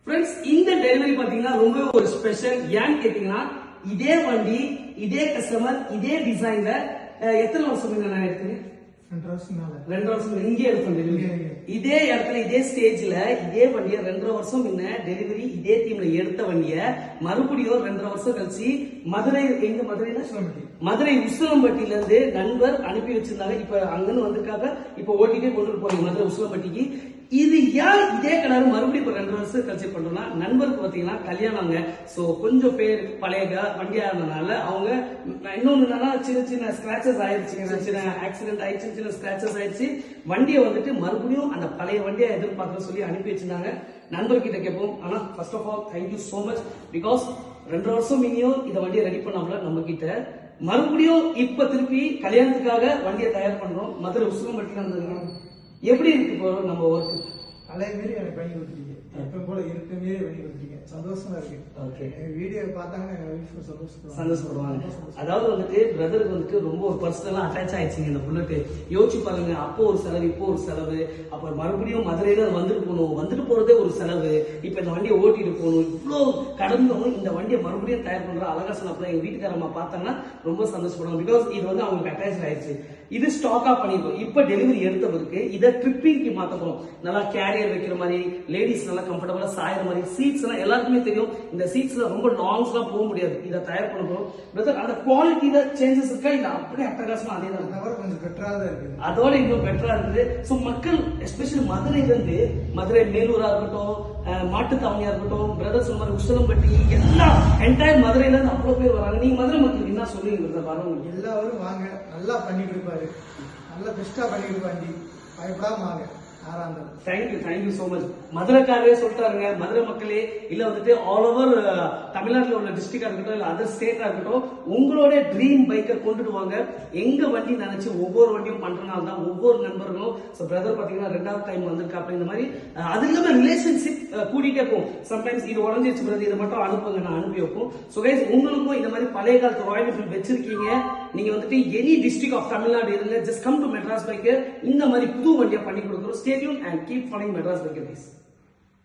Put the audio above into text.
Friends, இந்த delivery பாத்தீங்கன்னா ரொம்ப ஒரு ஸ்பெஷல். ஏன்னு கேட்டீங்கன்னா, இதே வண்டி, இதே கஸ்டமர், இதே டிசைன்ல எத்தனை வருஷம் நான் எடுத்தேன்? 2 வருஷம் இங்கே எடுத்தோம் டெலிவரி. இதே இடத்துல இதே ஸ்டேஜ்ல இதே வண்டியை 2.5 வருஷம் முன்ன டெலிவரி இதே டீம்ல எடுத்த வண்டியை மறுபடியும் 2.5 வருஷம் கழிச்சு மதுரை, எங்க மதுரையில மதுரை உசிலம்பட்டியில இருந்து நண்பர் அனுப்பி வச்சிருந்தாங்க. இப்ப அங்கன்னு வந்திருக்காங்க. இப்ப ஓட்டிட்டே கொண்டு போறீங்க மதுரை உசிலம்பட்டிக்கு. இது ஏன் இதே கலர் மறுபடியும் இப்ப 2 வருஷம் கழிச்சு பண்றோம்னா, நண்பருக்கு பாத்தீங்கன்னா கல்யாணங்க. சோ கொஞ்சம் பேர் பழைய வண்டியா இருந்தனால அவங்க இன்னொன்னு என்னன்னா சின்ன சின்ன ஸ்கிராச்சஸ் ஆயிடுச்சு, சின்ன ஆக்சிடென்ட் ஆயிடுச்சு, சின்ன ஸ்கிராச்சஸ் ஆயிடுச்சு. வண்டியை வந்துட்டு மறுபடியும் அந்த பழைய வண்டியை எதிர்பார்க்க சொல்லி அனுப்பி வச்சிருந்தாங்க. நண்பர்கிட்ட கேட்போம். ஆனா first of all thank you so much. Because 2 வருஷம் மினியும் இந்த வண்டியை ரெடி பண்ணாமல நம்ம கிட்ட மறுபடியும் இப்ப திருப்பி கல்யாணத்துக்காக வண்டியை தயார் பண்றோம். மதுரை உசிலம்பட்டியில இருந்ததுங்க. எப்படி இருக்கு இப்போ நம்ம ஒர்க்? பழைய மாரி எனக்கு பண்ணி கொடுத்துட்டீங்க. எப்ப போல இருக்க மாரி பண்ணி கொடுத்துட்டீங்க. சந்தோஷமா இருக்கு. ஓகே, வீடியோ பார்த்தாங்கன்னா சந்தோஷப்படுவாங்க. அதாவது வந்துட்டு பிரதருக்கு வந்துட்டு ரொம்ப ஒரு பர்சனலா அட்டாச் ஆயிடுச்சுங்க இந்த புல்லட். யோசிச்சு பாருங்க, அப்போ ஒரு செலவு, இப்போ ஒரு செலவு, அப்புறம் மறுபடியும் மதுரையில வந்துட்டு போகணும், வந்துட்டு போறதே ஒரு செலவு, இப்ப இந்த வண்டியை ஓட்டிட்டு போகணும், இவ்வளவு கடந்தும் இந்த வண்டியை மறுபடியும் தயார் பண்ற அழகா சொன்னப்ப எங்க வீட்டுக்காரம்மா பார்த்தாங்கன்னா ரொம்ப சந்தோஷப்படுவாங்க. பிகாஸ் இது வந்து அவங்களுக்கு அட்டாச் ஆயிடுச்சு. இது ஸ்டாக்கா பண்ணிருக்கோம். இப்ப டெலிவரி எடுத்தவருக்கு இதை ட்ரிப்பிங்க்கு மாத்த போறோம். நல்லா கேரியர் வைக்கிற மாதிரி, லேடிஸ் நல்லா கம்ஃபர்டபுளா சாயிற மாதிரி, சீட்ஸ் எல்லாம் எல்லாருக்குமே தெரியும். இந்த சீட்ஸ்ல ரொம்ப லாங்ஸ் எல்லாம் போக முடியாது. இதை தயார் பண்ண போறோம். பிரதர், அந்த குவாலிட்டியில சேஞ்சஸ் இருக்கா இல்ல அப்படியே அட்டகாசமா அதே தான்? கொஞ்சம் பெட்டரா தான் இருக்கு. அதோட இன்னும் பெட்டரா இருக்குது. சோ மக்கள் எஸ்பெஷலி மதுரையில இருந்து, மதுரை மேலூரா இருக்கட்டும், மாட்டுத்தாவணியா இருக்கட்டும், பிரதர் சொன்ன மாதிரி உசிலம்பட்டி, எல்லாம் என்டையர் மதுரையில இருந்து அவ்வளவு பேர் வராங்க. நீங்க மதுரை மக்களுக்கு என்ன சொல்லுவீங்க பிரதர்? வரவங்க எல்லாரும் வாங்க, நல்லா பண்ணி கொடுப்பாரு, நல்லா பெஸ்டா பண்ணி கொடுப்பாண்டி, பயப்படாம வாங்க. Thank you so much. மதுரைக்காரே சொல்லிட்டாருங்க. மதுரை மக்களே இல்ல வந்துட்டு ஆல் ஓவர் தமிழ்நாட்டில் உள்ள டிஸ்ட்ரிக்டா இருக்கட்டும், இல்ல அதர் ஸ்டேட்டா இருக்கட்டும், உங்களோட ட்ரீம் பைக்கர் கொண்டுட்டு வாங்க. எங்க வண்டி நினைச்சு ஒவ்வொரு வண்டியும் பண்றதுனால தான் ஒவ்வொரு நண்பர்களும். பிரதர் பாத்தீங்கன்னா 2வது டைம் வந்திருக்கா. இந்த மாதிரி அது இல்லாம ரிலேஷன்ஷிப் கூட்டிட்டே போகும். சம்டைம்ஸ் இது உடஞ்சிச்சு பிரதர், இதை மட்டும் அனுப்புங்க, நான் அனுப்பி வைப்போம். ஸோ கைஸ், உங்களுக்கும் இந்த மாதிரி பழைய காலத்து ராயல் என்ஃபீல்ட் வச்சிருக்கீங்க, நீங்க வந்துட்டு எனி டிஸ்ட்ரிக்ட் ஆஃப் தமிழ்நாடு இருங்க, just come to Madras biker. இந்த மாதிரி புது வண்டியா பண்ணி கொடுக்குறோம். Stay tuned and keep following Madras Biker Days.